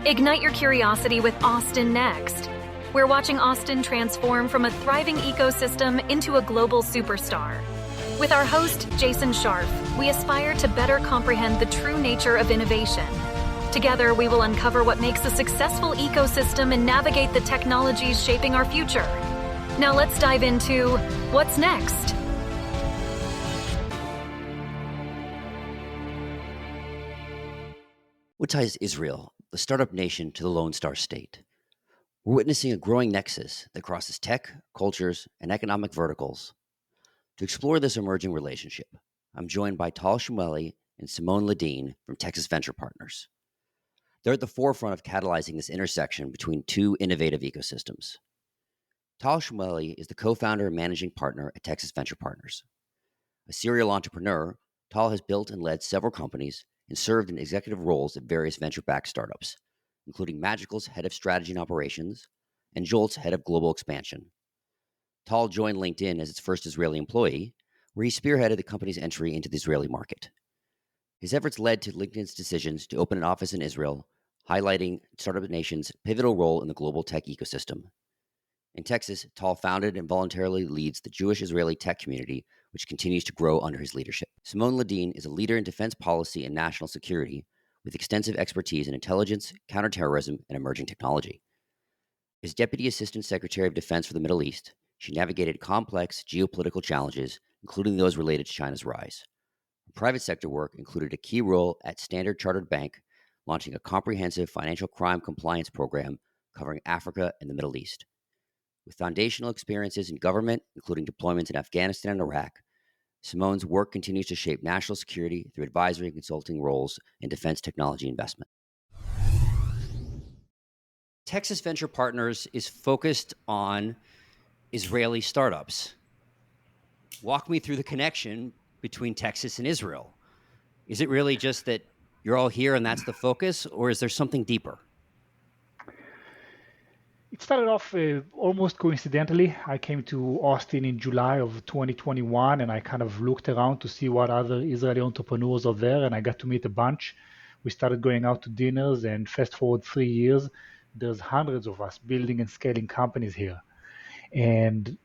Ignite your curiosity with Austin Next. We're watching Austin transform from a thriving ecosystem into a global superstar. With our host, Jason Scharf, we aspire to better comprehend the true nature of innovation. Together, we will uncover what makes a successful ecosystem and navigate the technologies shaping our future. Now let's dive into what's next. What ties Israel, the startup nation, to the Lone Star State? We're witnessing a growing nexus that crosses tech, cultures, and economic verticals. To explore this emerging relationship, I'm joined by Tal Shmueli and Simone Ledeen from Texas Venture Partners. They're at the forefront of catalyzing this intersection between two innovative ecosystems. Tal Shmueli is the co-founder and managing partner at Texas Venture Partners. A serial entrepreneur, Tal has built and led several companies and served in executive roles at various venture-backed startups, including Magical's head of strategy and operations and Jolt's head of global expansion. Tal joined LinkedIn as its first Israeli employee, where he spearheaded the company's entry into the Israeli market. His efforts led to LinkedIn's decisions to open an office in Israel, highlighting Startup Nation's pivotal role in the global tech ecosystem. In Texas, Tal founded and voluntarily leads the Jewish-Israeli tech community, which continues to grow under his leadership. Simone Ledeen is a leader in defense policy and national security with extensive expertise in intelligence, counterterrorism, and emerging technology. As Deputy Assistant Secretary of Defense for the Middle East, she navigated complex geopolitical challenges, including those related to China's rise. Her private sector work included a key role at Standard Chartered Bank, launching a comprehensive financial crime compliance program covering Africa and the Middle East. With foundational experiences in government, including deployments in Afghanistan and Iraq, Simone's work continues to shape national security through advisory and consulting roles in defense technology investment. Texas Venture Partners is focused on Israeli startups. Walk me through the connection between Texas and Israel. Is it really just that you're all here and that's the focus, or is there something deeper? It started off almost coincidentally. I came to Austin in July of 2021, and I kind of looked around to see what other Israeli entrepreneurs are there, and I got to meet a bunch. We started going out to dinners, and fast forward 3 years, there's hundreds of us building and scaling companies here. And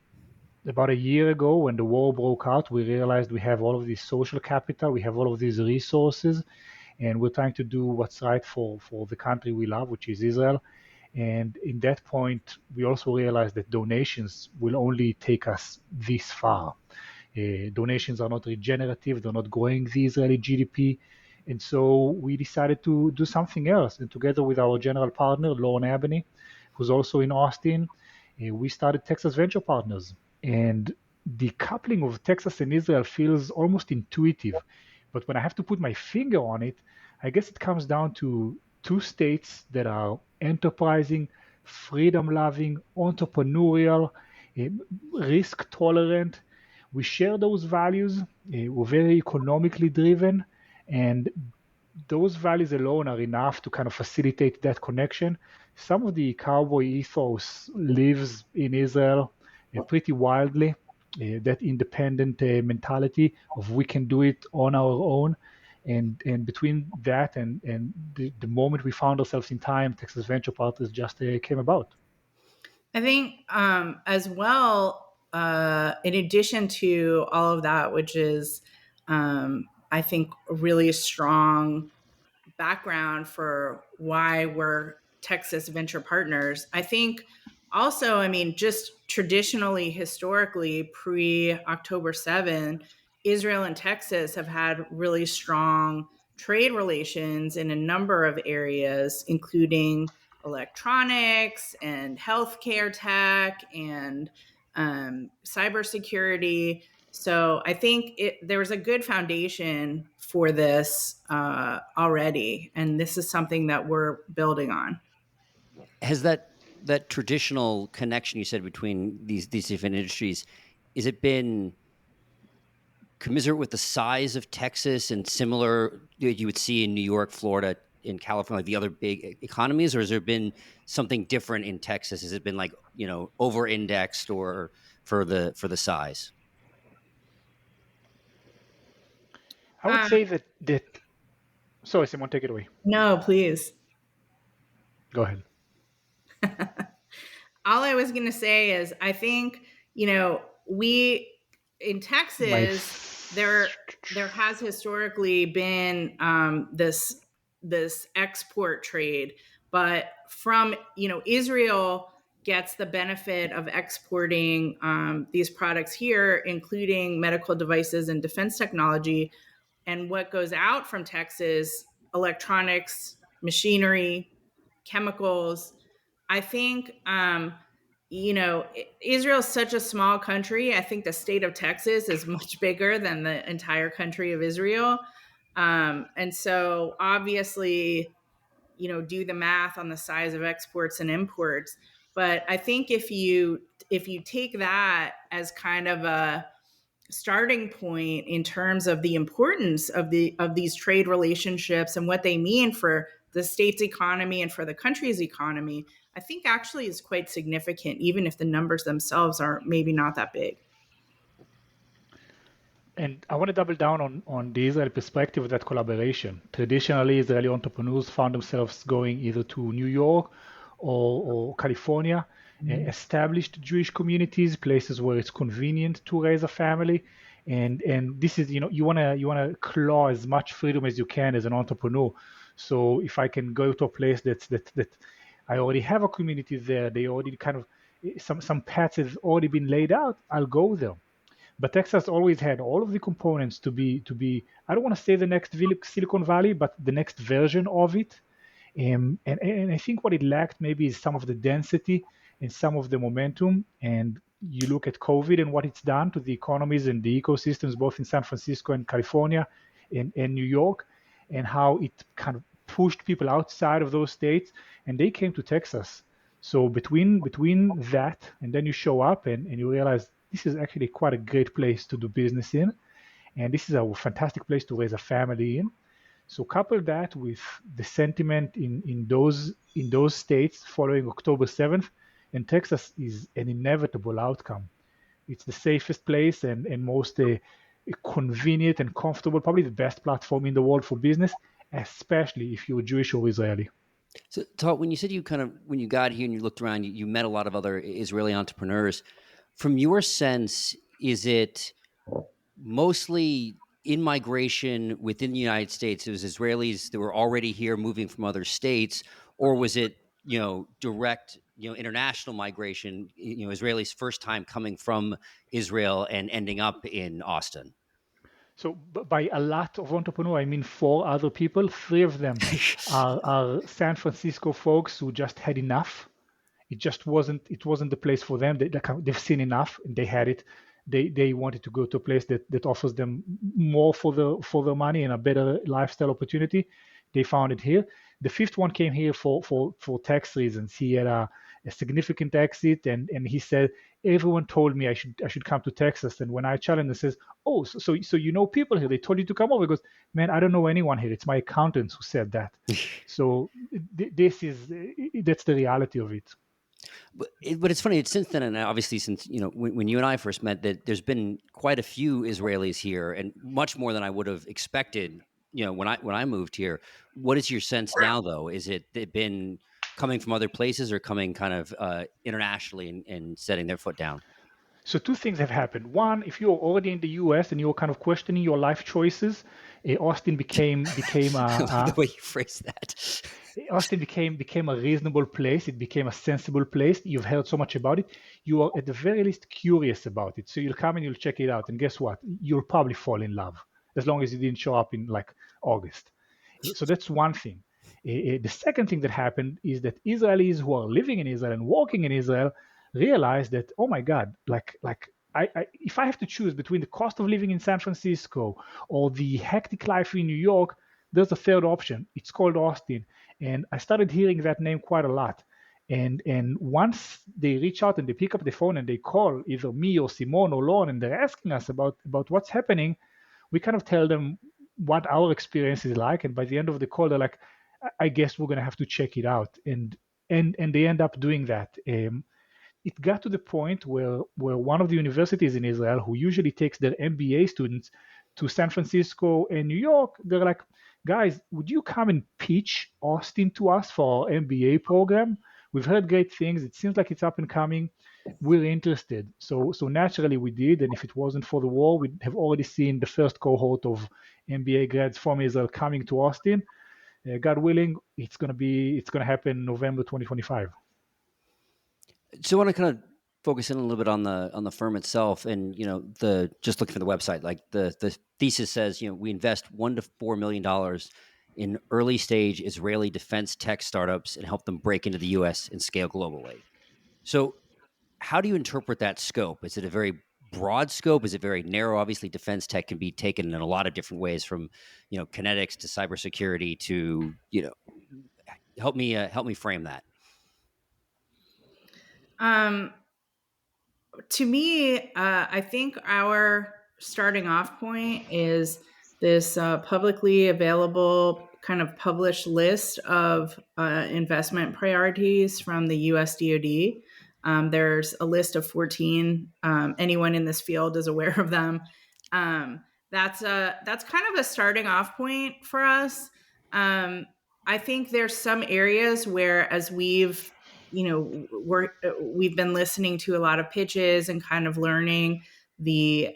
about a year ago, when the war broke out, we realized we have all of this social capital, we have all of these resources, and we're trying to do what's right for the country we love, which is Israel. And in that point, we also realized that donations will only take us this far. Donations are not regenerative, they're not growing the Israeli GDP. And so we decided to do something else. And together with our general partner, Lauren Abney, who's also in Austin, we started Texas Venture Partners. And the coupling of Texas and Israel feels almost intuitive. But when I have to put my finger on it, I guess it comes down to two states that are enterprising, freedom-loving, entrepreneurial, risk-tolerant. We share those values. We're very economically driven, and those values alone are enough to kind of facilitate that connection. Some of the cowboy ethos lives in Israel pretty wildly, that independent mentality of we can do it on our own. And between that and the moment we found ourselves in time, Texas Venture Partners just came about. I think as well, in addition to all of that, which is, I think, a really strong background for why we're Texas Venture Partners, I think also, I mean, just traditionally, historically, pre-October 7, Israel and Texas have had really strong trade relations in a number of areas, including electronics and healthcare tech and cybersecurity. So I think there was a good foundation for this already, and this is something that we're building on. Has that traditional connection you said between these different industries, is it been commiserate with the size of Texas and similar you would see in New York, Florida, in California, like the other big economies, or has there been something different in Texas? Has it been like, over-indexed or for the size? I would say that. Sorry, Simone, take it away. No, please. Go ahead. All I was going to say is I think, we in My Texas, there has historically been this export trade, but from Israel gets the benefit of exporting these products here, including medical devices and defense technology. And what goes out from Texas, electronics, machinery, chemicals. I think, Israel is such a small country. I think the state of Texas is much bigger than the entire country of Israel. And so obviously, do the math on the size of exports and imports. But I think if you take that as kind of a starting point in terms of the importance of these trade relationships and what they mean for the state's economy and for the country's economy, I think actually is quite significant, even if the numbers themselves are maybe not that big. And I want to double down on the Israeli perspective of that collaboration. Traditionally, Israeli entrepreneurs found themselves going either to New York or California, established Jewish communities, places where it's convenient to raise a family. And this is, you wanna claw as much freedom as you can as an entrepreneur. So if I can go to a place that I already have a community there, they already kind of some paths have already been laid out, I'll go there. But Texas always had all of the components to be I don't want to say the next Silicon Valley, but the next version of it. And I think what it lacked maybe is some of the density and some of the momentum. And you look at COVID and what it's done to the economies and the ecosystems, both in San Francisco and California and New York, and how it kind of pushed people outside of those states, and they came to Texas. So between that and then you show up and you realize this is actually quite a great place to do business in, and this is a fantastic place to raise a family in. So couple that with the sentiment in those states following October 7th, and Texas is an inevitable outcome. It's the safest place and most convenient and comfortable, probably the best platform in the world for business, especially if you're Jewish or Israeli. So, Tal, when you said when you got here and you looked around, you met a lot of other Israeli entrepreneurs. From your sense, is it mostly in migration within the United States? It was Israelis that were already here moving from other states, or was it, direct, international migration, Israelis first time coming from Israel and ending up in Austin? So by a lot of entrepreneurs, I mean 4 other people. 3 of them are San Francisco folks who just had enough. It wasn't the place for them. They've seen enough and they had it. They wanted to go to a place that offers them more for their money and a better lifestyle opportunity. They found it here. The 5th one came here for tax reasons. He had a significant exit, and he said everyone told me I should come to Texas. And when I challenged, he says, "Oh, so you know people here? They told you to come over." He goes, "Man, I don't know anyone here. It's my accountants who said that." So that's the reality of it. But it's funny. It's since then, and obviously since when you and I first met, that there's been quite a few Israelis here, and much more than I would have expected. When I moved here. What is your sense now, though? Is it been coming from other places or coming kind of internationally and setting their foot down? So 2 things have happened. One, if you're already in the U.S. and you're kind of questioning your life choices, Austin became the way you phrase that. Austin became a reasonable place. It became a sensible place. You've heard so much about it. You are at the very least curious about it. So you'll come and you'll check it out. And guess what? You'll probably fall in love as long as you didn't show up in like August. So that's one thing. The second thing that happened is that Israelis who are living in Israel and working in Israel realize that, oh my God, if I have to choose between the cost of living in San Francisco or the hectic life in New York, there's a third option. It's called Austin. And I started hearing that name quite a lot. And once they reach out and they pick up the phone and they call either me or Simone or Lon and they're asking us about what's happening, we kind of tell them what our experience is like. And by the end of the call, they're like, I guess we're going to have to check it out. And they end up doing that. It got to the point where one of the universities in Israel, who usually takes their MBA students to San Francisco and New York, they're like, guys, would you come and pitch Austin to us for our MBA program? We've heard great things. It seems like it's up and coming. We're interested. So naturally we did. And if it wasn't for the war, we'd have already seen the first cohort of MBA grads from Israel coming to Austin. God willing, it's gonna happen November 2025. So I want to kind of focus in a little bit on the firm itself, and the just looking for the website, like the thesis says, we invest $1 to $4 million in early stage Israeli defense tech startups and help them break into the U.S. and scale globally. So how do you interpret that scope? Is it a very broad scope? Is it very narrow? Obviously, defense tech can be taken in a lot of different ways, from kinetics to cybersecurity to help me frame that. To me, I think our starting off point is this publicly available kind of published list of investment priorities from the US DoD. There's a list of 14. Anyone in this field is aware of them. That's kind of a starting off point for us. I think there's some areas where, as we've been listening to a lot of pitches and kind of learning the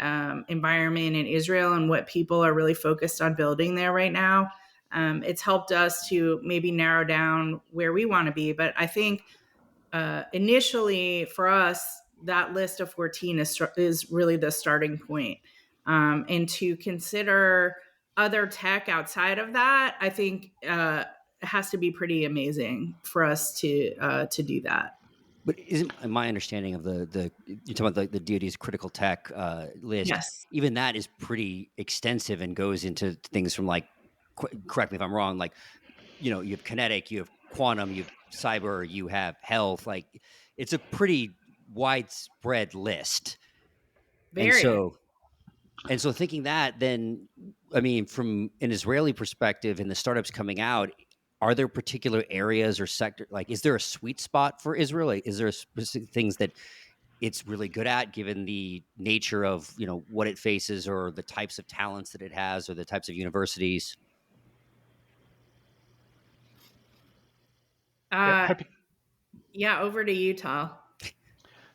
environment in Israel and what people are really focused on building there right now. It's helped us to maybe narrow down where we want to be. But I think initially for us, that list of 14 is really the starting point. And to consider other tech outside of that, I think it has to be pretty amazing for us to do that. But isn't my understanding of the you're talking about the DoD's critical tech list? Yes. Even that is pretty extensive and goes into things from, like, correct me if I'm wrong, like you have kinetic, you have quantum, you have cyber, you have health. Like, it's a pretty widespread list. Very. And so thinking that, then, I mean, from an Israeli perspective and the startups coming out, are there particular areas or sector, like, is there a sweet spot for Israel? Like, is there specific things that it's really good at, given the nature of, what it faces, or the types of talents that it has, or the types of universities? Yeah, over to you, Tal.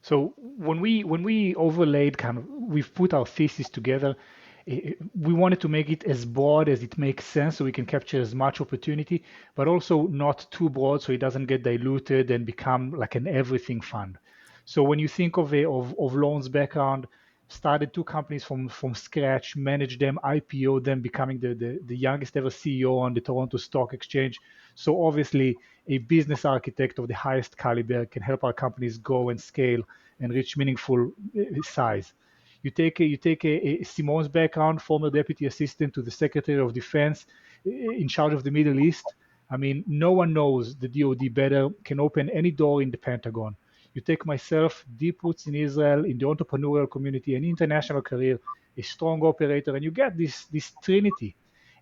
So when we overlaid, we've put our thesis together. We wanted to make it as broad as it makes sense, so we can capture as much opportunity, but also not too broad, so it doesn't get diluted and become like an everything fund. So when you think of Lorne's background, started 2 companies from scratch, managed them, IPO'd them, becoming the youngest ever CEO on the Toronto Stock Exchange. So obviously, a business architect of the highest caliber can help our companies grow and scale and reach meaningful size. You take a Simone's background, former deputy assistant to the Secretary of Defense, in charge of the Middle East. I mean, no one knows the DoD better, can open any door in the Pentagon. You take myself, deep roots in Israel, in the entrepreneurial community, an international career, a strong operator, and you get this trinity.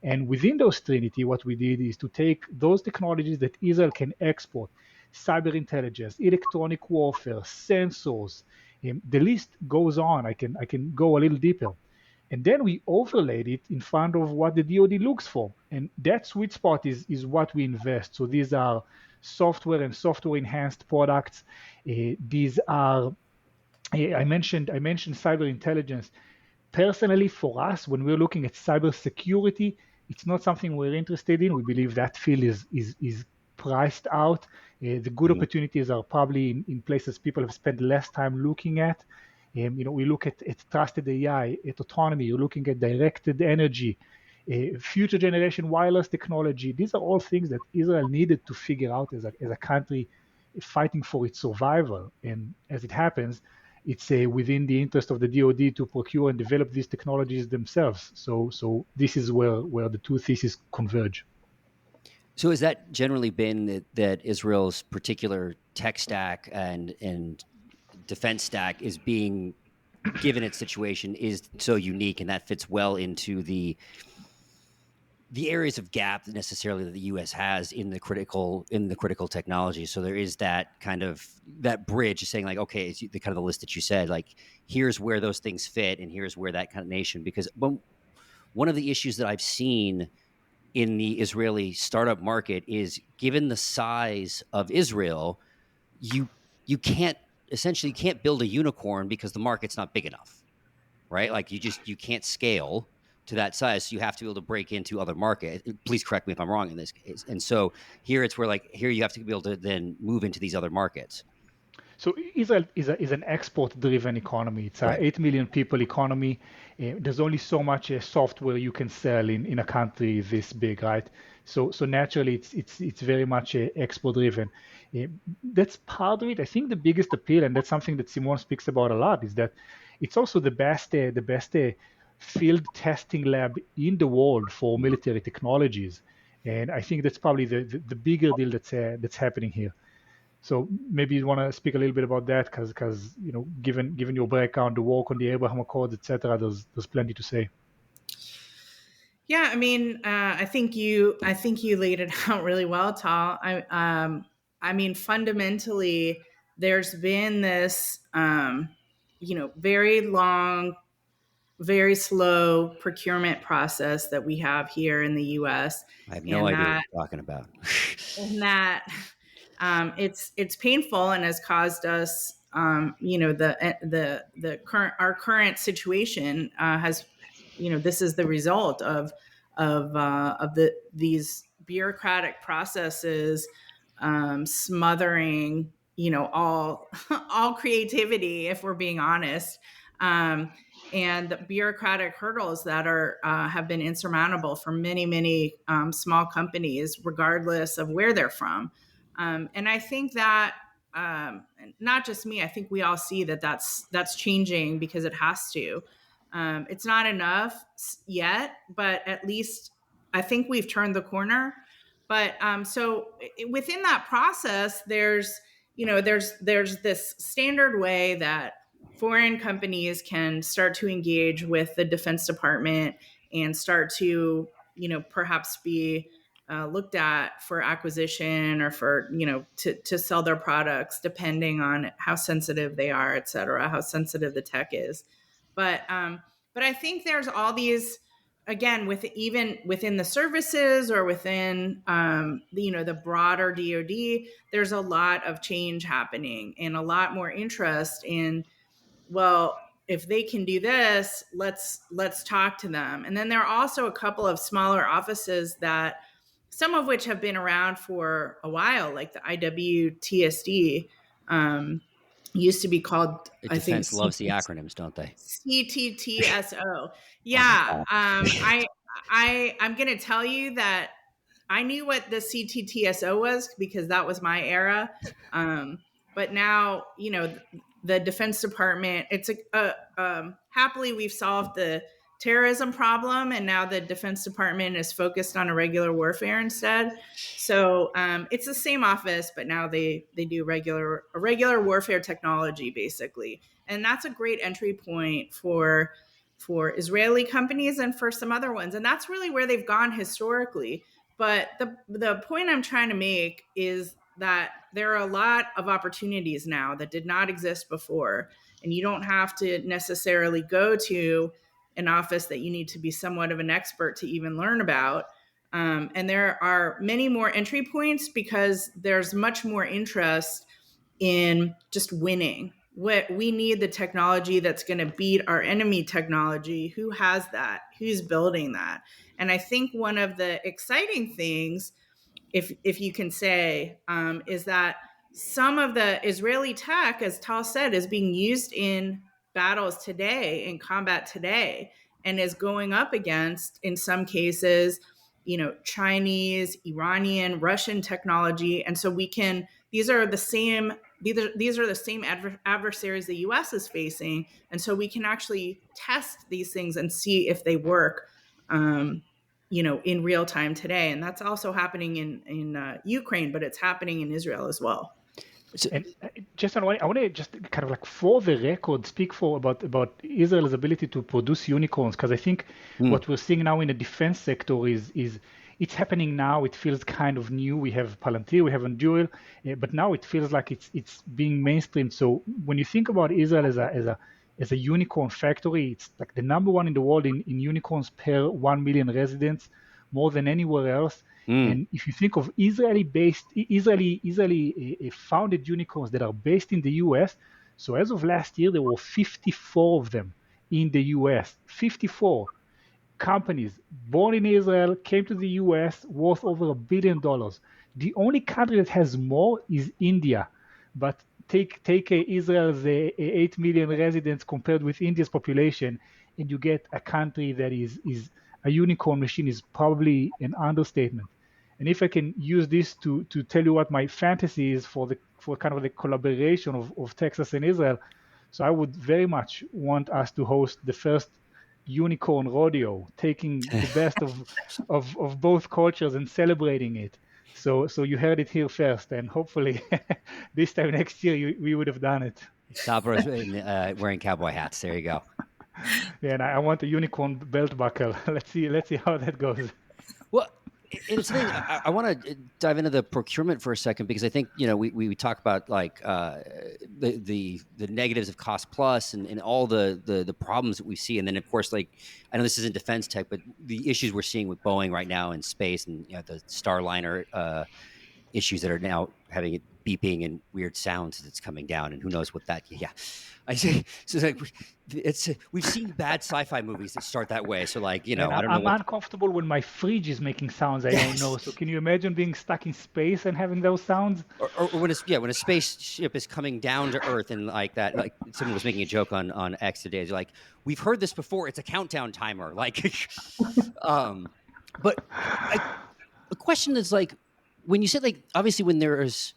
And within those trinity, what we did is to take those technologies that Israel can export, cyber intelligence, electronic warfare, sensors. The list goes on. I can go a little deeper. And then we overlaid it in front of what the DoD looks for. And that sweet spot is what we invest. So these are software and software enhanced products. These are, I mentioned cyber intelligence. Personally, for us, when we're looking at cybersecurity, it's not something we're interested in. We believe that field is priced out. The good opportunities are probably in places people have spent less time looking at. We look at trusted AI, at autonomy. You're looking at directed energy, future generation wireless technology. These are all things that Israel needed to figure out as a country fighting for its survival. And as it happens, it's within the interest of the DoD to procure and develop these technologies themselves. So this is where the 2 theses converge. So has that generally been that Israel's particular tech stack and defense stack is being, given its situation, is so unique, and that fits well into the areas of gap that necessarily that the U.S. has in the critical technology? So there is that kind of that bridge, saying, like, okay, it's the kind of the list that you said, like, here's where those things fit, and here's where that kind of nation. Because one of the issues that I've seen in the Israeli startup market is, given the size of Israel, you can't essentially can't build a unicorn because the market's not big enough, right? Like you can't scale to that size. So you have to be able to break into other markets. Please correct me if I'm wrong in this case. And so here it's where, like, here you have to be able to then move into these other markets. So Israel is an export-driven economy. It's a Right. 8 million people economy. There's only so much software you can sell in a country this big, right? So naturally, it's very much export-driven. That's part of it. I think the biggest appeal, and that's something that Simone speaks about a lot, is that it's also the best field testing lab in the world for military technologies. And I think that's probably the bigger deal that's happening here. So maybe you want to speak a little bit about that, because given your background, the work on the Abraham Accords, etc., there's plenty to say. Yeah, I mean, I think you laid it out really well, Tal. I mean, fundamentally, there's been this, very long, very slow procurement process that we have here in the U.S. I have no and idea what that you're talking about. it's painful and has caused us, the current situation has, this is the result of these bureaucratic processes smothering, all all creativity, if we're being honest. And the bureaucratic hurdles that are have been insurmountable for many small companies, regardless of where they're from. And I think that not just me, I think we all see that that's changing because it has to. It's not enough yet, but at least I think we've turned the corner. But so within that process, there's this standard way that foreign companies can start to engage with the Defense Department and start to, perhaps be looked at for acquisition or for, to sell their products, depending on how sensitive they are, et cetera, how sensitive the tech is. But I think there's all these, again, even within the services or within, the broader DoD, there's a lot of change happening and a lot more interest in, well, if they can do this, let's talk to them. And then there are also a couple of smaller offices that, some of which have been around for a while, like the IWTSD, used to be called, The I think, defense loves the acronyms, don't they? CTTSO. Yeah. I'm going to tell you that I knew what the CTTSO was because that was my era. But now, the Defense Department, it's happily we've solved the terrorism problem, and now the Defense Department is focused on irregular warfare instead. So it's the same office, but now they do regular warfare technology, basically. And that's a great entry point for Israeli companies and for some other ones. And that's really where they've gone historically. But the point I'm trying to make is that there are a lot of opportunities now that did not exist before. And you don't have to necessarily go to an office that you need to be somewhat of an expert to even learn about. And there are many more entry points because there's much more interest in just winning. We need the technology that's going to beat our enemy technology. Who has that? Who's building that? And I think one of the exciting things, if you can say, is that some of the Israeli tech, as Tal said, is being used in battles today, in combat today, and is going up against, in some cases, Chinese, Iranian, Russian technology. And so these are the same adversaries the US is facing. And so we can actually test these things and see if they work, in real time today. And that's also happening in Ukraine, but it's happening in Israel as well. And just I want to just kind of, like, for the record, speak about Israel's ability to produce unicorns, because I think what we're seeing now in the defense sector is it's happening now. It feels kind of new. We have Palantir, we have Anduril, but now it feels like it's being mainstream. So when you think about Israel as a unicorn factory, it's like the number one in the world in unicorns per 1 million residents. more than anywhere else. And if you think of Israeli founded unicorns that are based in the US, so as of last year, there were 54 of them in the US. 54 companies born in Israel came to the US worth over $1 billion. The only country that has more is India. But take Israel's 8 million residents compared with India's population, and you get a country that is a unicorn machine is probably an understatement. And if I can use this to tell you what my fantasy is for kind of the collaboration of Texas and Israel, so I would very much want us to host the first unicorn rodeo, taking the best of both cultures and celebrating it. So you heard it here first, and hopefully this time next year we would have done it. Stop wearing cowboy hats. There you go. Yeah, and I want a unicorn belt buckle. Let's see how that goes. Well, it's the thing. I want to dive into the procurement for a second, because I think we talk about like the negatives of cost plus and all the problems that we see, and then of course, like, I know this isn't defense tech, but the issues we're seeing with Boeing right now in space, and the Starliner issues that are now having it beeping and weird sounds as it's coming down, and who knows what that. Yeah, I say so. It's we've seen bad sci-fi movies that start that way. So like I don't know. I'm uncomfortable when my fridge is making sounds I don't know. So can you imagine being stuck in space and having those sounds? Or when a spaceship is coming down to Earth and like that. Like someone was making a joke on X today. They're like, we've heard this before. It's a countdown timer. Like, but the question is like, when you said, like, obviously when there is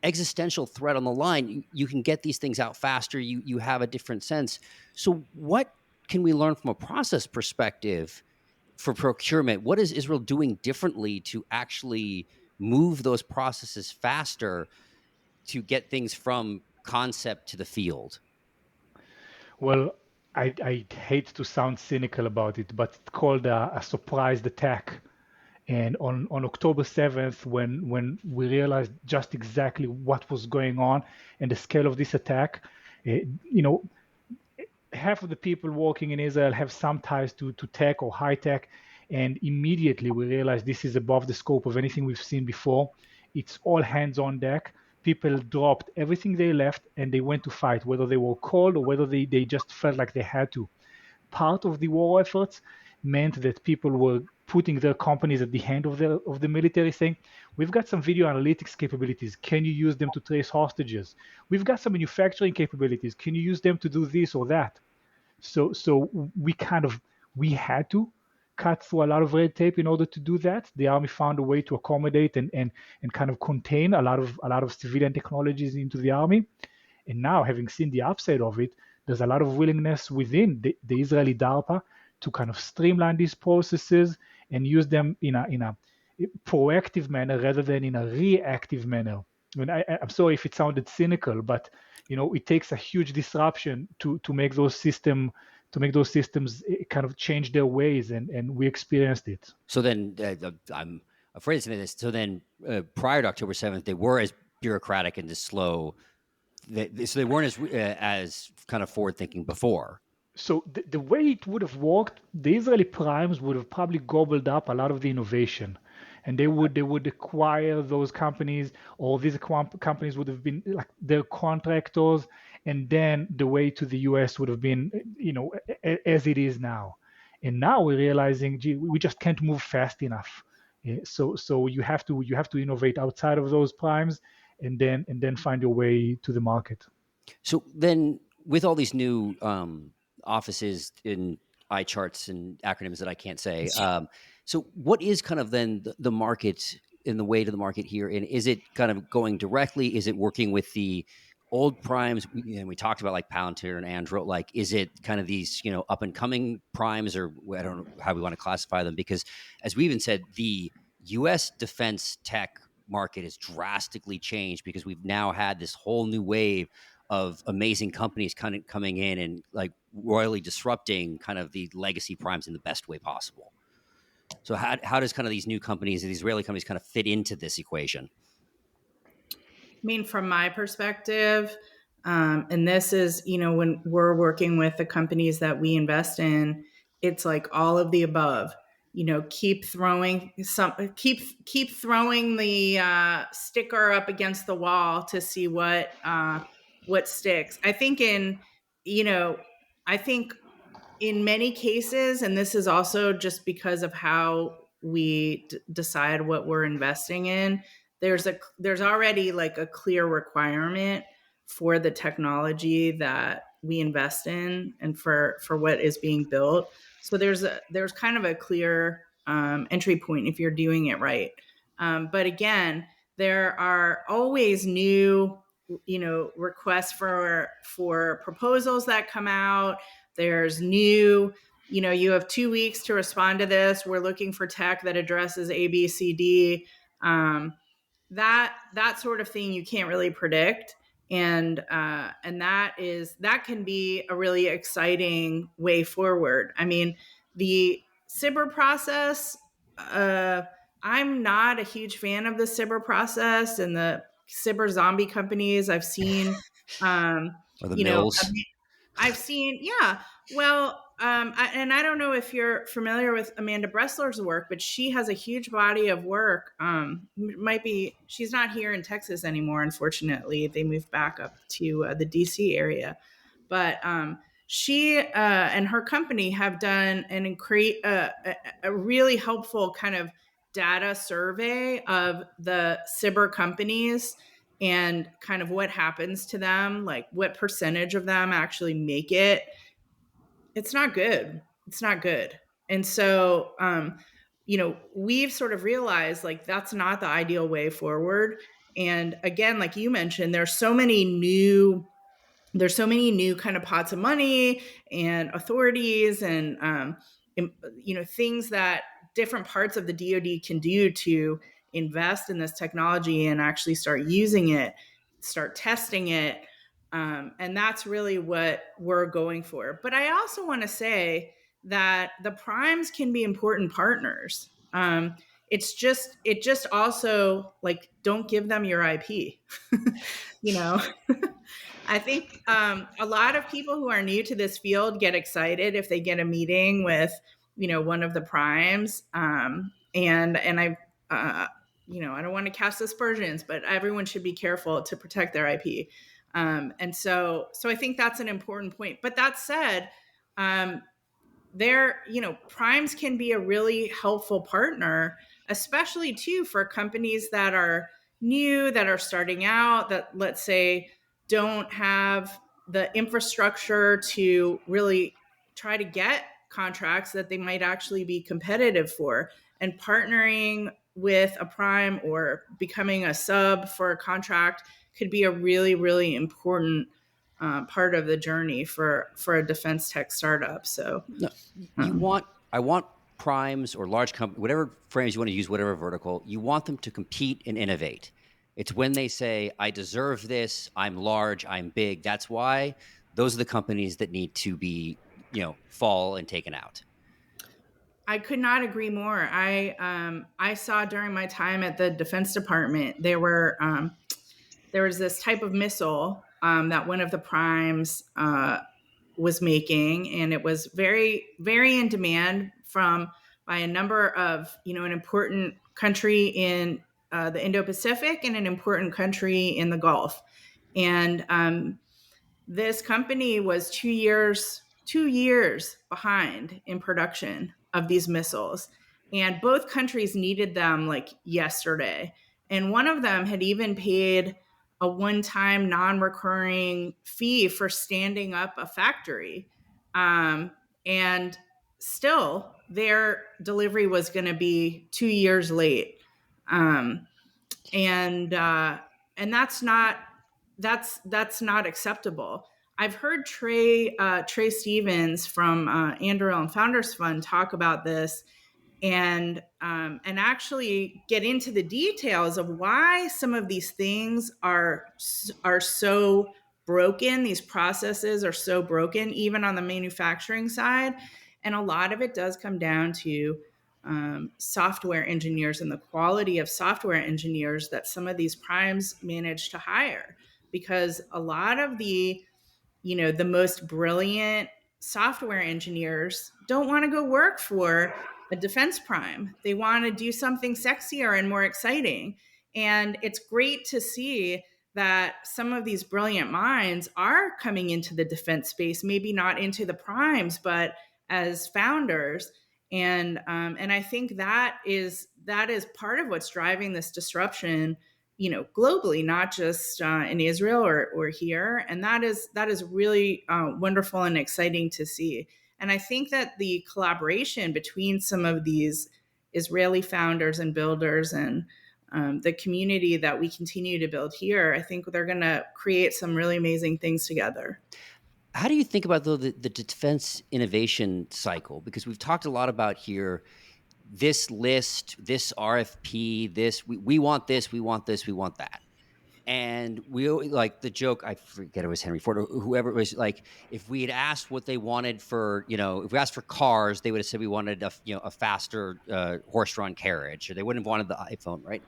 existential threat on the line, you can get these things out faster. You have a different sense. So what can we learn from a process perspective for procurement? What is Israel doing differently to actually move those processes faster to get things from concept to the field? Well, I hate to sound cynical about it, but it's called a surprise attack. And on October 7th, when we realized just exactly what was going on and the scale of this attack, half of the people working in Israel have some ties to tech or high tech. And immediately we realized this is above the scope of anything we've seen before. It's all hands on deck. People dropped everything they left and they went to fight, whether they were called or whether they just felt like they had to. Part of the war efforts meant that people were putting their companies at the hand of the military, saying, we've got some video analytics capabilities. Can you use them to trace hostages? We've got some manufacturing capabilities. Can you use them to do this or that? So we had to cut through a lot of red tape in order to do that. The army found a way to accommodate and kind of contain a lot of civilian technologies into the army. And now, having seen the upside of it, there's a lot of willingness within the Israeli DARPA to kind of streamline these processes and use them in a proactive manner rather than in a reactive manner. I mean, I'm sorry if it sounded cynical, but it takes a huge disruption to make those systems kind of change their ways, and we experienced it. So then I'm afraid to say this. So then prior to October 7th, they were as bureaucratic and as slow. So they weren't as kind of forward thinking before. So the way it would have worked, the Israeli primes would have probably gobbled up a lot of the innovation, and they would acquire those companies, or these companies would have been like their contractors, and then the way to the US would have been, as it is now. And now we're realizing, gee, we just can't move fast enough. So you have to innovate outside of those primes, and then find your way to the market. So then, with all these new offices in eye charts and acronyms that I can't say, so what is kind of then the market in the way to the market here? And is it kind of going directly? Is it working with the old primes? We talked about like Palantir and Andro. Like, is it kind of these up and coming primes, or I don't know how we want to classify them? Because as we even said, the U.S. defense tech market has drastically changed because we've now had this whole new wave of amazing companies kind of coming in and like royally disrupting kind of the legacy primes in the best way possible. So how does kind of these new companies, these Israeli companies, kind of fit into this equation? I mean, from my perspective, and this is, when we're working with the companies that we invest in, it's like all of the above. keep throwing the sticker up against the wall to see what sticks. I think in many cases, and this is also just because of how we decide what we're investing in, there's already like a clear requirement for the technology that we invest in and for what is being built. So there's kind of a clear entry point if you're doing it right. But again, there are always new requests for proposals that come out. There's new, you have 2 weeks to respond to this. We're looking for tech that addresses A, B, C, D. That sort of thing you can't really predict, and that can be a really exciting way forward. I mean, the SIBR process. I'm not a huge fan of the SIBR process and the SIBR zombie companies. I've seen, Or the mills. I've seen, yeah. Well, I don't know if you're familiar with Amanda Bressler's work, but she has a huge body of work. She's not here in Texas anymore, unfortunately. They moved back up to the DC area. But she and her company have done a really helpful kind of data survey of the SIBR companies and kind of what happens to them, like what percentage of them actually make it. It's not good. And so, we've sort of realized like that's not the ideal way forward. And again, like you mentioned, there's so many new kind of pots of money and authorities and things that different parts of the DoD can do to invest in this technology and actually start using it, start testing it. And that's really what we're going for. But I also want to say that the primes can be important partners. It just also like, don't give them your IP. I think a lot of people who are new to this field get excited if they get a meeting with, one of the primes. And I don't want to cast aspersions, but everyone should be careful to protect their IP. And so I think that's an important point. But that said, primes can be a really helpful partner, especially too for companies that are new, that are starting out, that let's say don't have the infrastructure to really try to get contracts that they might actually be competitive for. And partnering with a prime or becoming a sub for a contract could be a really, really important part of the journey for a defense tech startup. So I want primes or large companies, whatever frames you want to use, whatever vertical, you want them to compete and innovate. It's when they say, I deserve this, I'm large, I'm big. That's why those are the companies that need to be, fall and taken out. I could not agree more. I saw during my time at the Defense Department, there was this type of missile that one of the primes was making, and it was very, very in demand by a number of, an important country in the Indo-Pacific and an important country in the Gulf. And this company was 2 years behind in production of these missiles. And both countries needed them like yesterday. And one of them had even paid a one-time non-recurring fee for standing up a factory. And still their delivery was going to be 2 years late. And that's not acceptable. I've heard Trey Stevens from Anduril and Founders Fund talk about this and actually get into the details of why some of these things are so broken. These processes are so broken, even on the manufacturing side. And a lot of it does come down to software engineers and the quality of software engineers that some of these primes manage to hire, because a lot of the most brilliant software engineers don't want to go work for a defense prime. They want to do something sexier and more exciting. And it's great to see that some of these brilliant minds are coming into the defense space, maybe not into the primes, but as founders. And I think that is part of what's driving this disruption, globally, not just in Israel or here. And that is really wonderful and exciting to see. And I think that the collaboration between some of these Israeli founders and builders and the community that we continue to build here, I think they're going to create some really amazing things together. How do you think about, though, the defense innovation cycle? Because we've talked a lot about here, this list, this RFP, this, we want this, we want this, we want that. And we like the joke, I forget it was Henry Ford or whoever it was, like, if we had asked what they wanted for, if we asked for cars, they would have said we wanted a faster horse-drawn carriage, or they wouldn't have wanted the iPhone, right?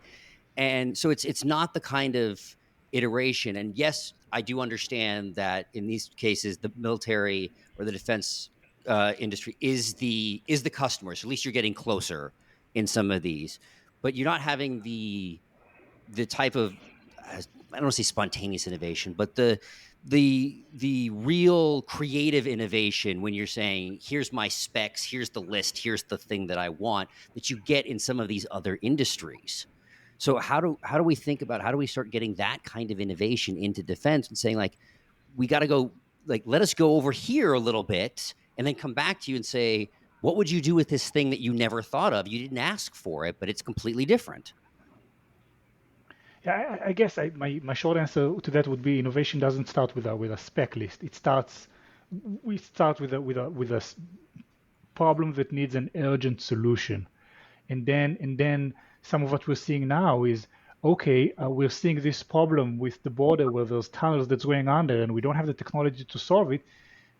And so it's not the kind of iteration. And yes, I do understand that in these cases, the military or the defense industry is the customer. So at least you're getting closer in some of these, but you're not having the type of, I don't want to say spontaneous innovation, but the real creative innovation when you're saying, here's my specs, here's the list, here's the thing that I want, that you get in some of these other industries. So how do we think about, how do we start getting that kind of innovation into defense and saying, like, we got to go, like, let us go over here a little bit and then come back to you and say, what would you do with this thing that you never thought of? You didn't ask for it, but it's completely different. Yeah, I guess my short answer to that would be innovation doesn't start with a spec list. We start with a problem that needs an urgent solution, and then some of what we're seeing now is, okay, we're seeing this problem with the border where there's tunnels that's going under, and we don't have the technology to solve it.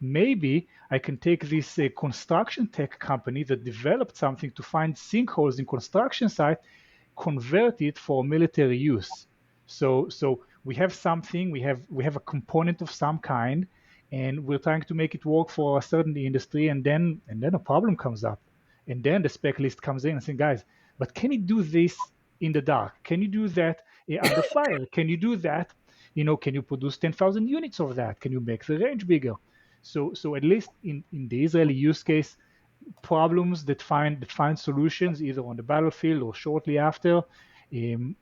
Maybe I can take this construction tech company that developed something to find sinkholes in construction site, convert it for military use. So we have something, we have a component of some kind, and we're trying to make it work for a certain industry, and then a problem comes up, and then the spec list comes in and saying, guys, but can you do this in the dark? Can you do that under fire? Can you do that? Can you produce 10,000 units of that? Can you make the range bigger? So at least in the Israeli use case, problems that find solutions either on the battlefield or shortly after,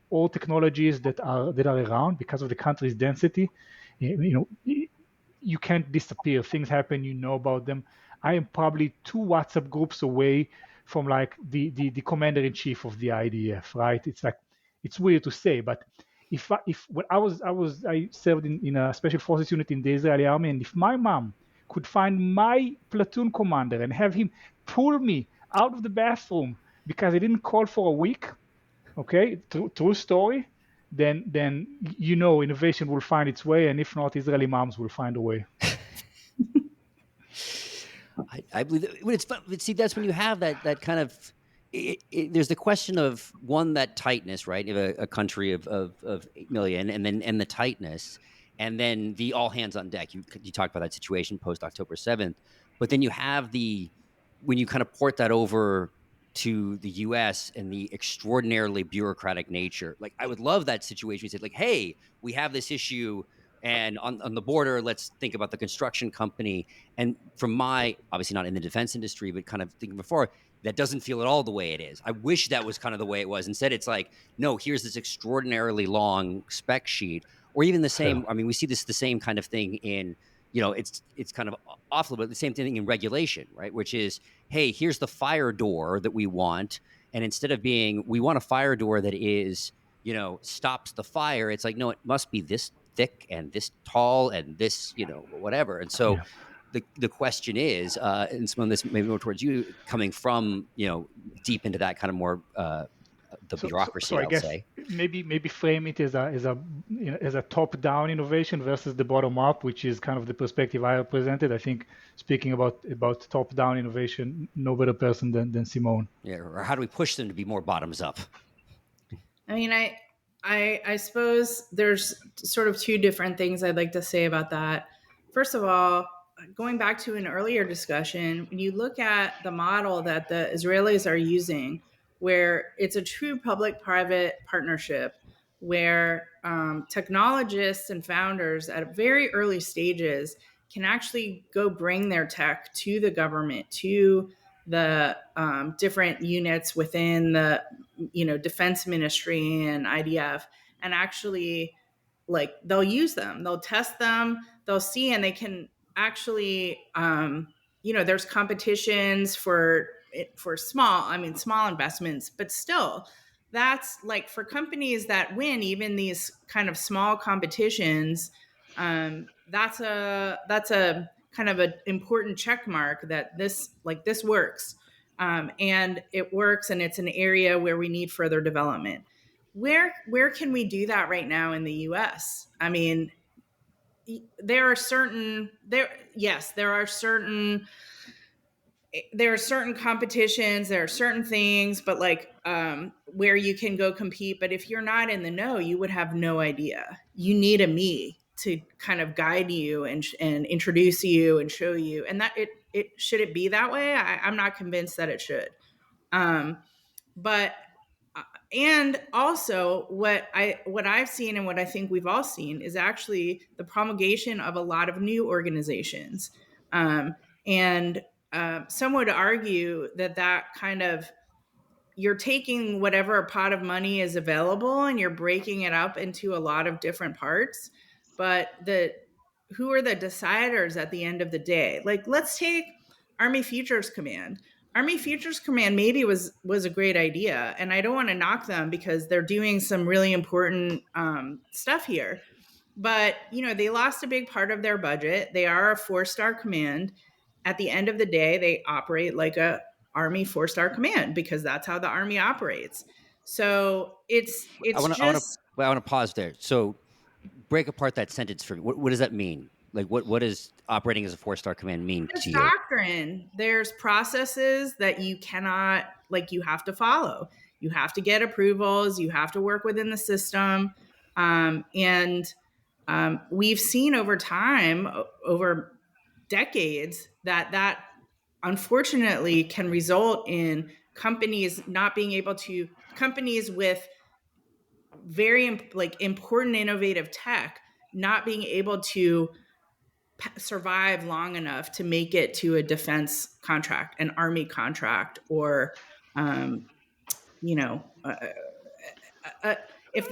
all technologies that are around because of the country's density. You can't disappear. Things happen, about them. I am probably 2 WhatsApp groups away from like the commander in chief of the IDF, right? It's like, it's weird to say, but if when I served in a special forces unit in the Israeli army, and if my mom could find my platoon commander and have him pull me out of the bathroom because I didn't call for a week, okay, true story, then innovation will find its way, and if not, Israeli moms will find a way. I believe it's fun. See, that's when you have that kind of. There's the question of, one, that tightness, right? You have a country of 8 million, and the tightness, and then the all hands on deck. You talked about that situation post October 7th, but then you have when you kind of port that over to the U.S. and the extraordinarily bureaucratic nature. Like, I would love that situation. You said, like, hey, we have this issue, and on the border, let's think about the construction company. And from my, obviously not in the defense industry, but kind of thinking before, that doesn't feel at all the way it is. I wish that was kind of the way it was. Instead, it's like, no, here's this extraordinarily long spec sheet, or even the same. I mean, we see the same kind of thing in, it's kind of off a little bit, the same thing in regulation, right? Which is, hey, here's the fire door that we want. And instead of being, we want a fire door that is, stops the fire, it's like, no, it must be this thick and this tall and this, whatever. And so the question is, and Simone, this maybe more towards you, coming from, deep into that kind of more the bureaucracy. So I guess say maybe frame it as a top-down innovation versus the bottom-up, which is kind of the perspective I presented. I think speaking about top-down innovation, no better person than Simone. Yeah, or how do we push them to be more bottoms-up? I mean, I suppose there's sort of 2 different things I'd like to say about that. First of all, going back to an earlier discussion, when you look at the model that the Israelis are using, where it's a true public-private partnership, where technologists and founders at very early stages can actually go bring their tech to the government, to the different units within the defense ministry and IDF, and actually like they'll use them, they'll test them, they'll see, and they can actually there's competitions for small investments, but still that's like for companies that win even these kind of small competitions, that's a kind of an important check mark that this works, and it works, and it's an area where we need further development. Where can we do that right now in the US? I mean, there are certain competitions, there are certain things, but where you can go compete. But if you're not in the know, you would have no idea. You need a me to kind of guide you and introduce you and show you. And that it should it be that way? I'm not convinced that it should. But and also what I've seen and what I think we've all seen is actually the promulgation of a lot of new organizations. And some would argue that kind of, you're taking whatever pot of money is available and you're breaking it up into a lot of different parts. But who are the deciders at the end of the day? Like, let's take Army Futures Command. Army Futures Command maybe was a great idea, and I don't want to knock them because they're doing some really important stuff here. But they lost a big part of their budget. They are a 4-star command. At the end of the day, they operate like a Army 4-star command because that's how the Army operates. So I want to pause there. So break apart that sentence for me. What does that mean? Like, what does operating as a 4-star command mean to you? Doctrine. There's processes that you cannot, you have to follow. You have to get approvals. You have to work within the system. And we've seen over time, over decades, that unfortunately can result in companies with very important innovative tech not being able to survive long enough to make it to a defense contract, an Army contract, or if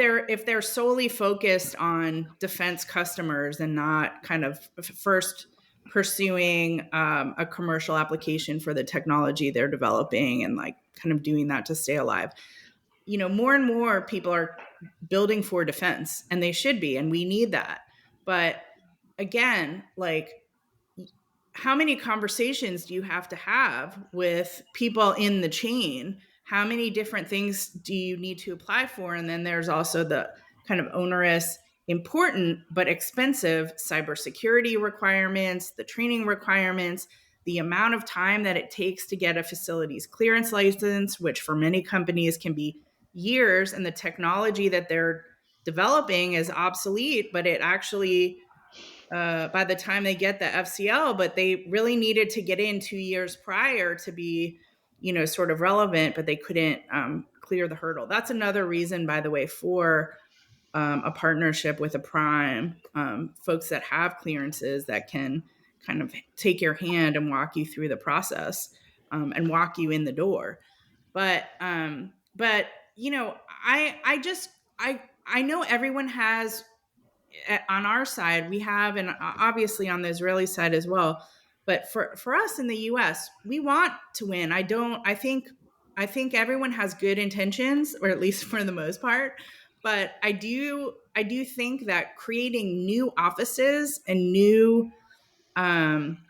they're solely focused on defense customers and not kind of first pursuing a commercial application for the technology they're developing and kind of doing that to stay alive. More and more people are building for defense, and they should be, and we need that. But again, how many conversations do you have to have with people in the chain? How many different things do you need to apply for? And then there's also the kind of onerous, important, but expensive cybersecurity requirements, the training requirements, the amount of time that it takes to get a facilities clearance license, which for many companies can be years, and the technology that they're developing is obsolete, but it actually, by the time they get the FCL, but they really needed to get in 2 years prior to be, sort of relevant, but they couldn't clear the hurdle. That's another reason, by the way, for a partnership with a prime, folks that have clearances that can kind of take your hand and walk you through the process, and walk you in the door. But I know everyone has, on our side, we have, and obviously on the Israeli side as well. But for us in the US, we want to win. I think everyone has good intentions, or at least for the most part. But I do think that creating new offices and new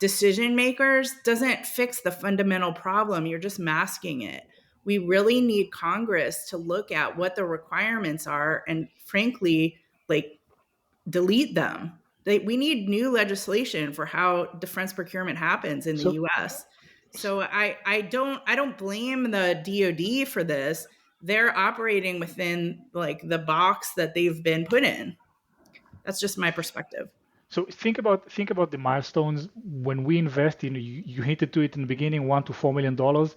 decision makers doesn't fix the fundamental problem. You're just masking it. We really need Congress to look at what the requirements are and, frankly, delete them. We need new legislation for how defense procurement happens in the U.S. So I don't blame the DoD for this. They're operating within the box that they've been put in. That's just my perspective. So think about the milestones when we invest in. You hinted to it in the beginning, $1 to $4 million.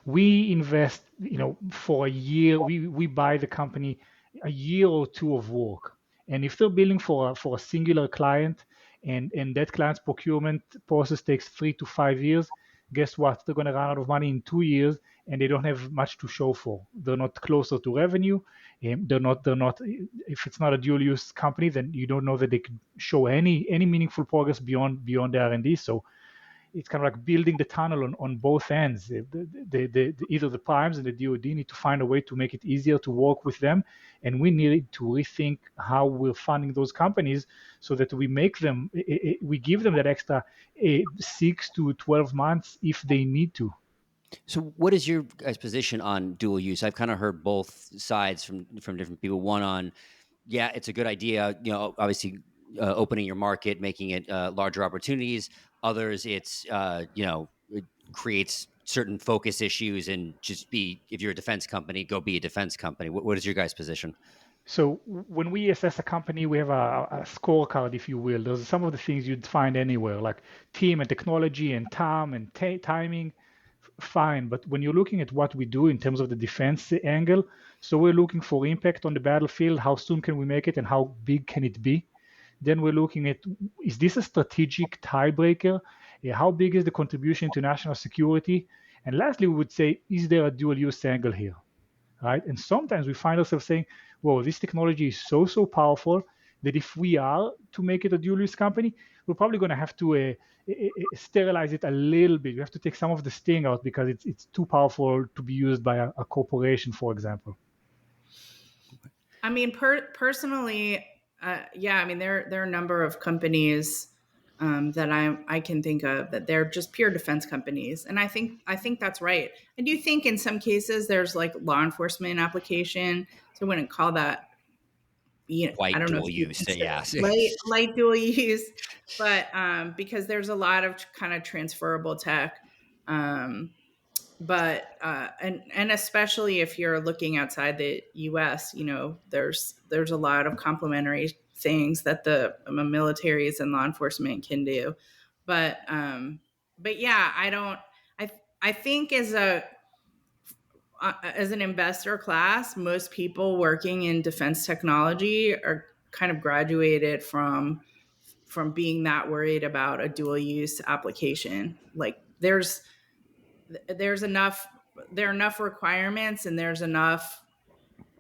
We invest, for a year. We buy the company a year or two of work, and if they're building for a singular client, and that client's procurement process takes 3 to 5 years, guess what? They're going to run out of money in 2 years, and they don't have much to show for. They're not closer to revenue. They're not. If it's not a dual use company, then you don't know that they could show any meaningful progress beyond the R&D. So it's kind of like building the tunnel on both ends. Either the primes and the DoD need to find a way to make it easier to work with them, and we need to rethink how we're funding those companies so that we give them that extra 6 to 12 months if they need to. So, what is your guys' position on dual use? I've kind of heard both sides from different people. One on, yeah, it's a good idea. Obviously, opening your market, making it larger opportunities. Others, it's it creates certain focus issues, and just if you're a defense company, go be a defense company. What is your guys' position? So when we assess a company, we have a scorecard, if you will. Those are some of the things you'd find anywhere, like team and technology and time and timing. Fine, but when you're looking at what we do in terms of the defense angle, so we're looking for impact on the battlefield. How soon can we make it, and how big can it be? Then we're looking at, is this a strategic tiebreaker? How big is the contribution to national security? And lastly, we would say, is there a dual use angle here? Right? And sometimes we find ourselves saying, well, this technology is so powerful that if we are to make it a dual use company, we're probably going to have to sterilize it a little bit. We have to take some of the sting out because it's too powerful to be used by a corporation, for example. I mean, personally, yeah. I mean, there are a number of companies that I can think of that they're just pure defense companies, and I think that's right. I do think in some cases there's like law enforcement application, so I wouldn't call that. Quite I don't know dual if you use. Yeah, light dual use, but because there's a lot of kind of transferable tech. But and especially if you're looking outside the U.S., there's a lot of complementary things that the militaries and law enforcement can do. But yeah, I think as an investor class, most people working in defense technology are kind of graduated from being that worried about a dual use application. Like there are enough requirements, and there's enough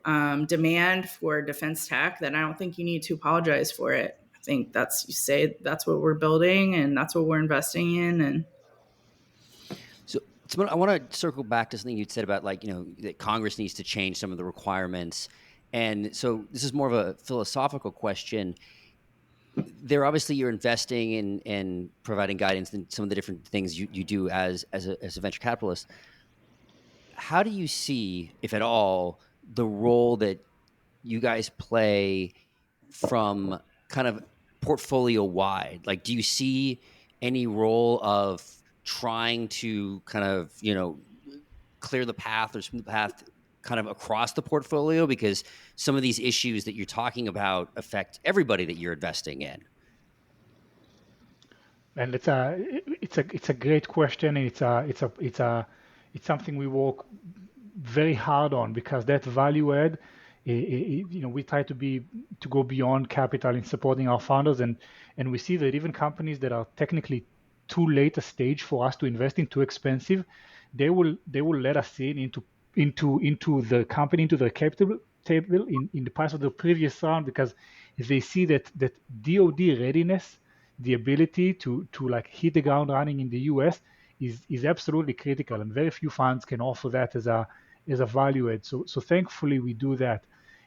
demand for defense tech that I don't think you need to apologize for it. I think that's what we're building, and that's what we're investing in. And so, Simone, I want to circle back to something you'd said about that Congress needs to change some of the requirements. And so this is more of a philosophical question. There, obviously, you're investing in and providing guidance in some of the different things you do as a venture capitalist. How do you see, if at all, the role that you guys play from kind of portfolio wide? Like, do you see any role of trying to kind of, clear the path or smooth the path kind of across the portfolio? Because some of these issues that you're talking about affect everybody that you're investing in. And it's a great question, and it's something we work very hard on, because that value add, we try to go beyond capital in supporting our founders, and we see that even companies that are technically too late a stage for us to invest in, too expensive, they will let us into the company, into the capital table in the price of the previous round, because if they see that DoD readiness, the ability to like hit the ground running in the US is absolutely critical, and very few funds can offer that as a value add. So thankfully we do that.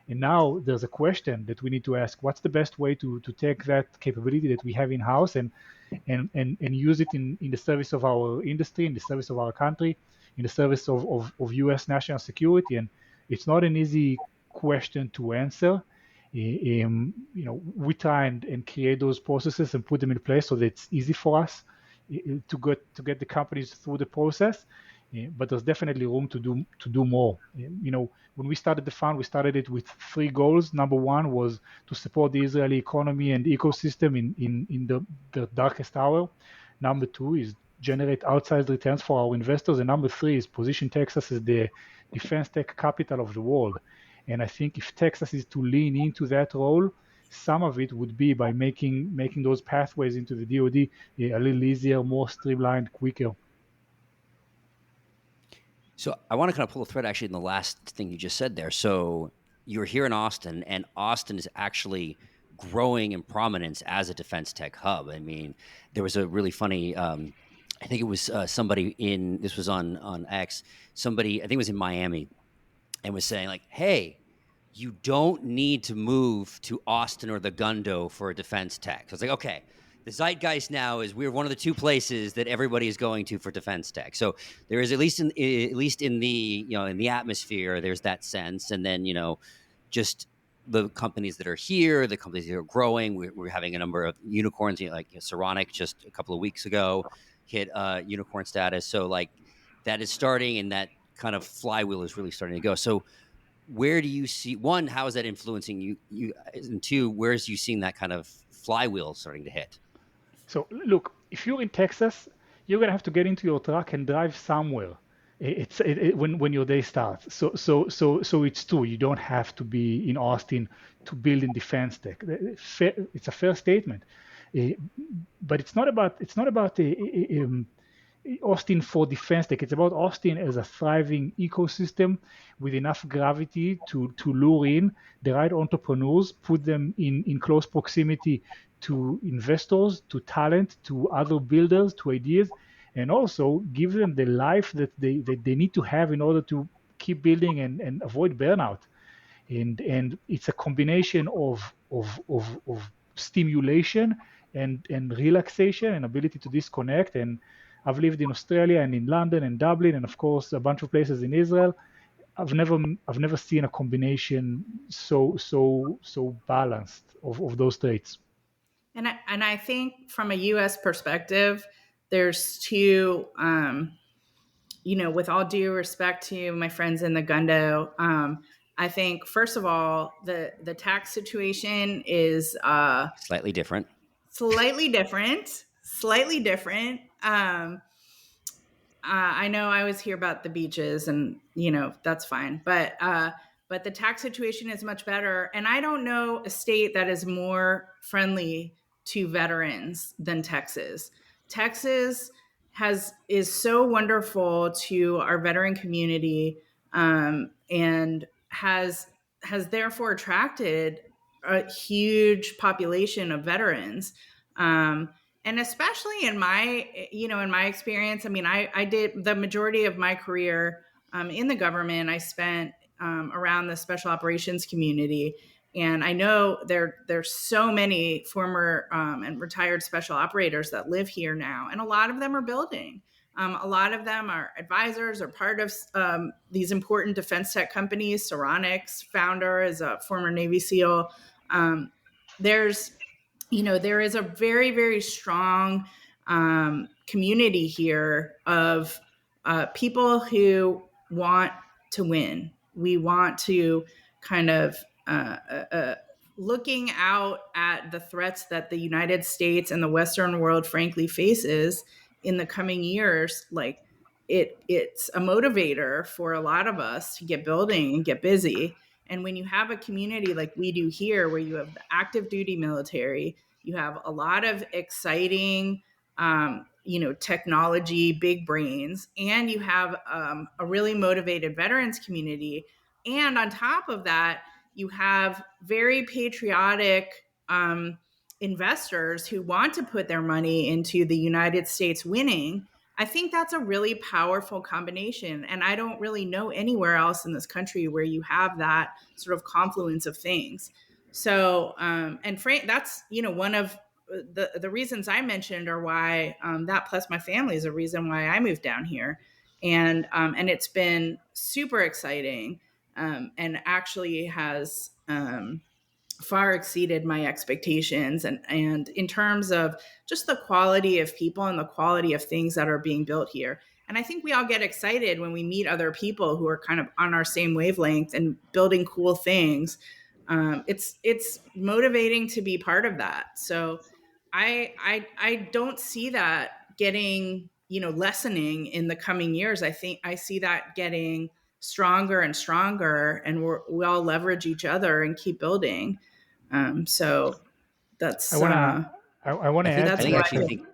And now there's a question that we need to ask: what's the best way to take that capability that we have in house and use it in the service of our industry, in the service of our country, in the service of US national security? And it's not an easy question to answer. We try and create those processes and put them in place so that it's easy for us to get the companies through the process. but there's definitely room to do more. When we started the fund, we started it with three goals. Number one was to support the Israeli economy and ecosystem in the darkest hour. Number two is generate outsized returns for our investors, and number three is position Texas as the defense tech capital of the world. And I think if Texas is to lean into that role, some of it would be by making those pathways into the DoD a little easier, more streamlined, quicker. So I want to kind of pull a thread actually in the last thing you just said there. So you're here in Austin, and Austin is actually growing in prominence as a defense tech hub. I mean, there was a really funny, I think it was somebody this was on X, somebody, I think it was in Miami, and was saying like, hey, you don't need to move to Austin or the Gundo for a defense tech. So it's like, okay, the zeitgeist now is we're one of the two places that everybody is going to for defense tech. So there is at least in the in the atmosphere, there's that sense, and then just the companies that are here, the companies that are growing. We're having a number of unicorns, like Saronic just a couple of weeks ago hit unicorn status. So like that is starting, and that kind of flywheel is really starting to go. So where do you see, one, how is that influencing you, and two, where's you seeing that kind of flywheel starting to hit? So look, if you're in Texas, you're gonna have to get into your truck and drive somewhere. When your day starts. So it's true. You don't have to be in Austin to build in defense tech. It's a fair statement, but it's not about Austin for defense tech. It's about Austin as a thriving ecosystem with enough gravity to lure in the right entrepreneurs, put them in close proximity to investors, to talent, to other builders, to ideas, and also give them the life that they need to have in order to keep building and avoid burnout. And it's a combination of stimulation and relaxation and ability to disconnect. And I've lived in Australia and in London and Dublin and of course a bunch of places in Israel. I've never seen a combination so balanced of those traits. And I think from a U.S. perspective, there's two, with all due respect to my friends in the Gundo, I think, first of all, the tax situation is slightly different. I know I always hear about the beaches and, that's fine. But the tax situation is much better. And I don't know a state that is more friendly to veterans than Texas. Texas is so wonderful to our veteran community, and has therefore attracted a huge population of veterans. And especially in my experience, I mean, I did the majority of my career in the government. I spent around the special operations community. And I know there's so many former and retired special operators that live here now. And a lot of them are building. A lot of them are advisors or part of these important defense tech companies. Saronic's founder is a former Navy SEAL. There is a very, very strong community here of people who want to win. We want to kind of looking out at the threats that the United States and the Western world frankly faces in the coming years. Like it's a motivator for a lot of us to get building and get busy. And when you have a community like we do here, where you have the active duty military, you have a lot of exciting, technology, big brains, and you have a really motivated veterans community. And on top of that, you have very patriotic investors who want to put their money into the United States winning. I think that's a really powerful combination. And I don't really know anywhere else in this country where you have that sort of confluence of things. So, and Frank, that's, one of the reasons I mentioned are why that plus my family is a reason why I moved down here. And it's been super exciting, and actually has far exceeded my expectations. And in terms of just the quality of people and the quality of things that are being built here. And I think we all get excited when we meet other people who are kind of on our same wavelength and building cool things. It's motivating to be part of that. So I don't see that getting, lessening in the coming years. I think I see that getting stronger and stronger, and we all leverage each other and keep building. So I that's wanna I wanna I think add I to that's think what that. actually think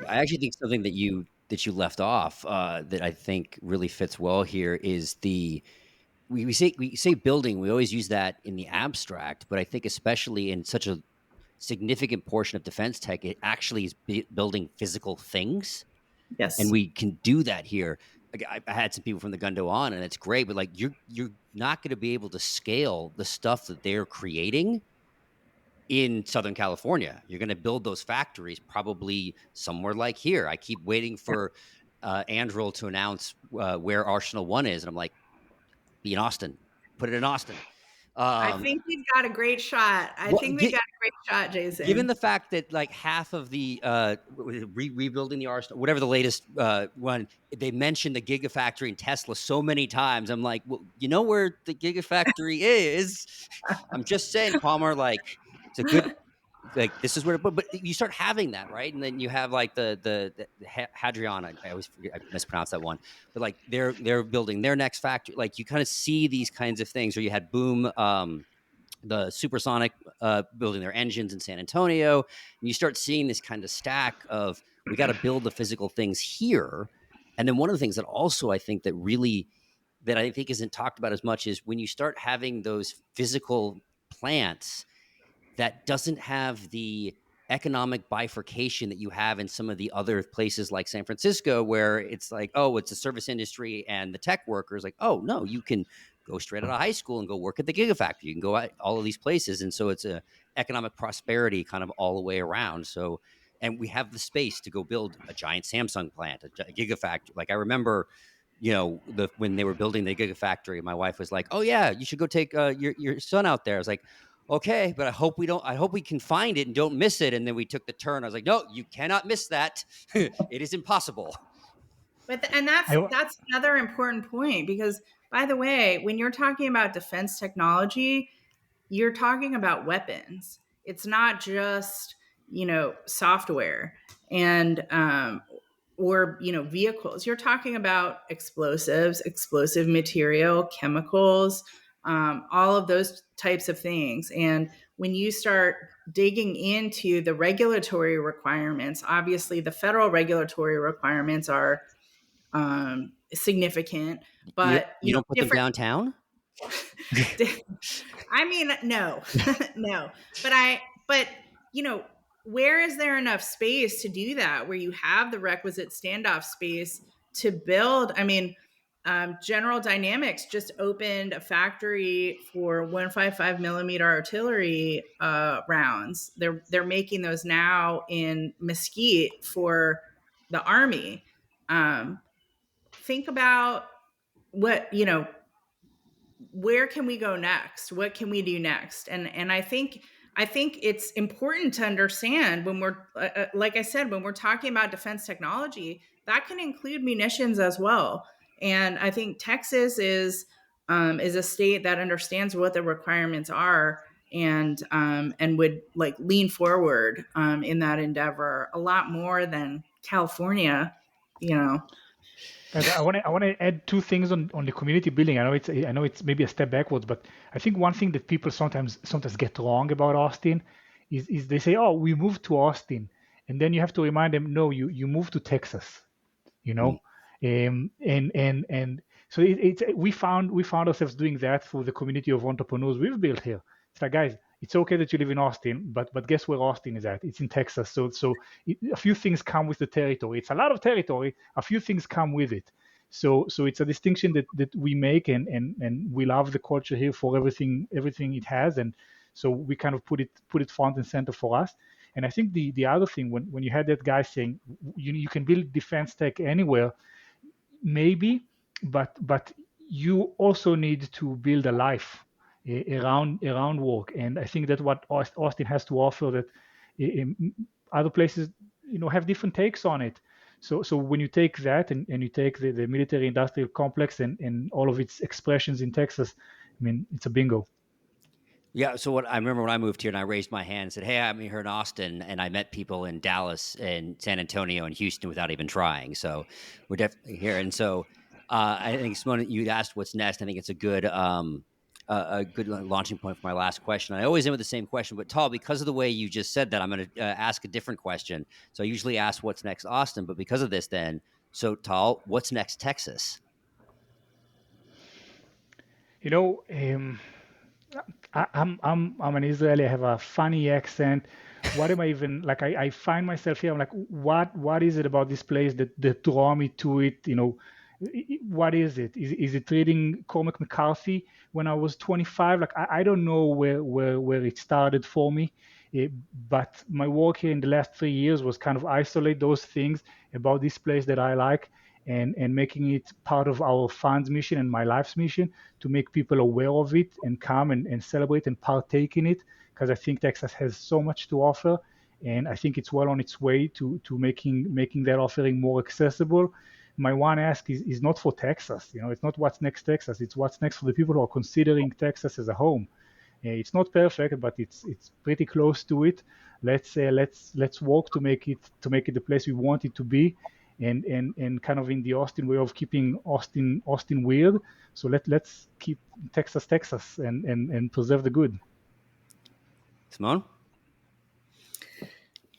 I actually think something that you left off that I think really fits well here is we say building. We always use that in the abstract, but I think especially in such a significant portion of defense tech, it actually is building physical things, and yes. we can do that here. Like, I had some people from the Gundo on, and it's great, but like you're not going to be able to scale the stuff that they're creating in Southern California. You're going to build those factories probably somewhere like here. I keep waiting for Andril to announce where Arsenal One is, and I'm like, be in Austin, put it in Austin. I think we've got a great shot. I Well, think we've got a great shot, given Jason. the fact that like half of the rebuilding the Arsenal, whatever the latest one, they mentioned the Gigafactory and Tesla so many times. I'm like, well, you know where the Gigafactory is? I'm just saying, Palmer. Like, it's a good. Like, this is where, but you start having that, right? And then you have like the Hadrian. I always forget, I mispronounce that one, but like they're building their next factory. Like, you kind of see these kinds of things. Or you had Boom. The supersonic building their engines in San Antonio, and you start seeing this kind of stack of, we got to build the physical things here. And then one of the things that also I think that I think isn't talked about as much is when you start having those physical plants that doesn't have the economic bifurcation that you have in some of the other places like San Francisco, where it's like, oh, it's a service industry and the tech workers, like, oh no, you can go straight out of high school and go work at the Gigafactory. You can go at all of these places. And so it's a economic prosperity kind of all the way around. So, and we have the space to go build a giant Samsung plant, a Gigafactory. Like, I remember, when they were building the Gigafactory, my wife was like, oh yeah, you should go take your son out there. I was like, okay, but I hope we can find it and don't miss it. And then we took the turn. I was like, no, you cannot miss that. It is impossible. And I, that's another important point, because, by the way, when you're talking about defense technology, you're talking about weapons. It's not just, software and or vehicles. You're talking about explosives, explosive material, chemicals, all of those types of things. And when you start digging into the regulatory requirements, obviously the federal regulatory requirements are significant, but You don't put them different. downtown? I mean, no, no, but where is there enough space to do that, where you have the requisite standoff space to build? I mean, General Dynamics just opened a factory for 155 millimeter artillery rounds. They're making those now in Mesquite for the Army. Think about what where can we go next? What can we do next? And I think it's important to understand when we're like I said, when we're talking about defense technology, that can include munitions as well. And I think Texas is a state that understands what the requirements are, and would like lean forward in that endeavor a lot more than California. Guys, I want to add two things on the community building. I know it's maybe a step backwards, but I think one thing that people sometimes get wrong about Austin is they say, oh, we moved to Austin, and then you have to remind them, no, you moved to Texas, you know. And so we found ourselves doing that through the community of entrepreneurs we've built here. It's like, guys, it's okay that you live in Austin, but guess where Austin is at? It's in Texas. So a few things come with the territory. It's a lot of territory. A few things come with it. So it's a distinction that we make, and we love the culture here for everything it has, and so we kind of put it front and center for us. And I think the other thing, when you had that guy saying you can build defense tech anywhere, maybe, but you also need to build a life around work, and I think that's what Austin has to offer that other places have different takes on it. So when you take that and you take the military industrial complex and all of its expressions in Texas, I mean, it's a bingo. Yeah. So what I remember when I moved here and I raised my hand and said, "Hey, I'm here in Austin," and I met people in Dallas and San Antonio and Houston without even trying. So we're definitely here. And so I think Simone, you asked what's next. I think it's a good launching point for my last question. I always end with the same question, but Tal, because of the way you just said that, I'm going to ask a different question. So I usually ask what's next Austin, but because of this, then so Tal, what's next Texas? You know, I'm an Israeli. I have a funny accent. What am I even like? I find myself here. I'm like, what is it about this place that draw me to it? You know, what is it? Is it reading Cormac McCarthy when I was 25? Like I don't know where it started for me. But my work here in the last 3 years was kind of isolate those things about this place that I like and making it part of our fund's mission and my life's mission to make people aware of it and come and celebrate and partake in it, because I think Texas has so much to offer, and I think it's well on its way to making that offering more accessible. My one ask is not for Texas, you know, it's not what's next Texas, it's what's next for the people who are considering Texas as a home. It's not perfect, but it's pretty close to it. Let's work to make it the place we want it to be, and kind of in the Austin way of keeping Austin weird. So let's keep Texas and preserve the good. Simone?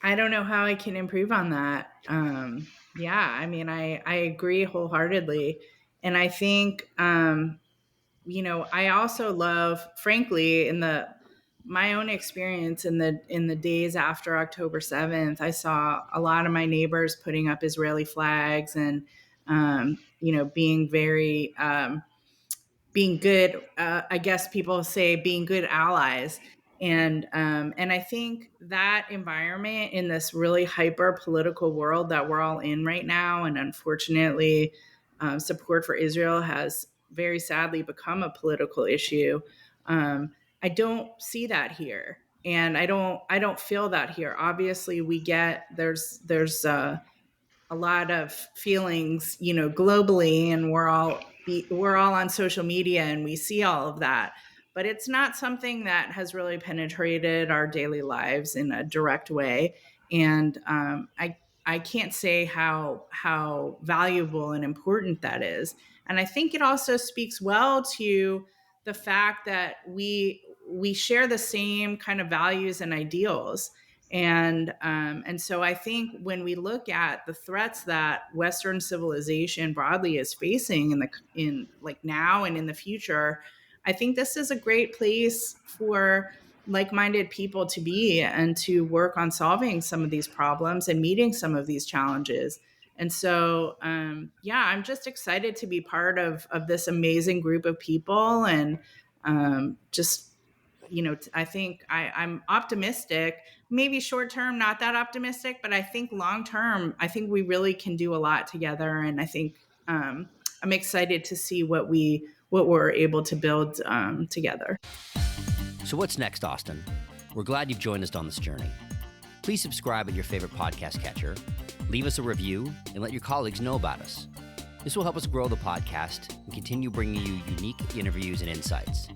I don't know how I can improve on that. Yeah, I mean, I agree wholeheartedly. And I think, I also love, frankly, in my own experience in the days after October 7th, I saw a lot of my neighbors putting up Israeli flags and, being very, being good, I guess people say being good allies. And I think that environment in this really hyper political world that we're all in right now, and unfortunately, support for Israel has very sadly become a political issue. I don't see that here, and I don't feel that here. Obviously, there's a lot of feelings, globally, and we're all on social media and we see all of that. But it's not something that has really penetrated our daily lives in a direct way. And I can't say how valuable and important that is. And I think it also speaks well to the fact that we share the same kind of values and ideals. And so I think when we look at the threats that Western civilization broadly is facing in like now and in the future, I think this is a great place for like-minded people to be and to work on solving some of these problems and meeting some of these challenges. And so, I'm just excited to be part of this amazing group of people, and I think I'm optimistic. Maybe short term, not that optimistic, but I think long term, I think we really can do a lot together. And I think I'm excited to see what we're able to build together. So what's next, Austin? We're glad you've joined us on this journey. Please subscribe at your favorite podcast catcher, leave us a review, and let your colleagues know about us. This will help us grow the podcast and continue bringing you unique interviews and insights.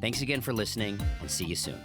Thanks again for listening, and see you soon.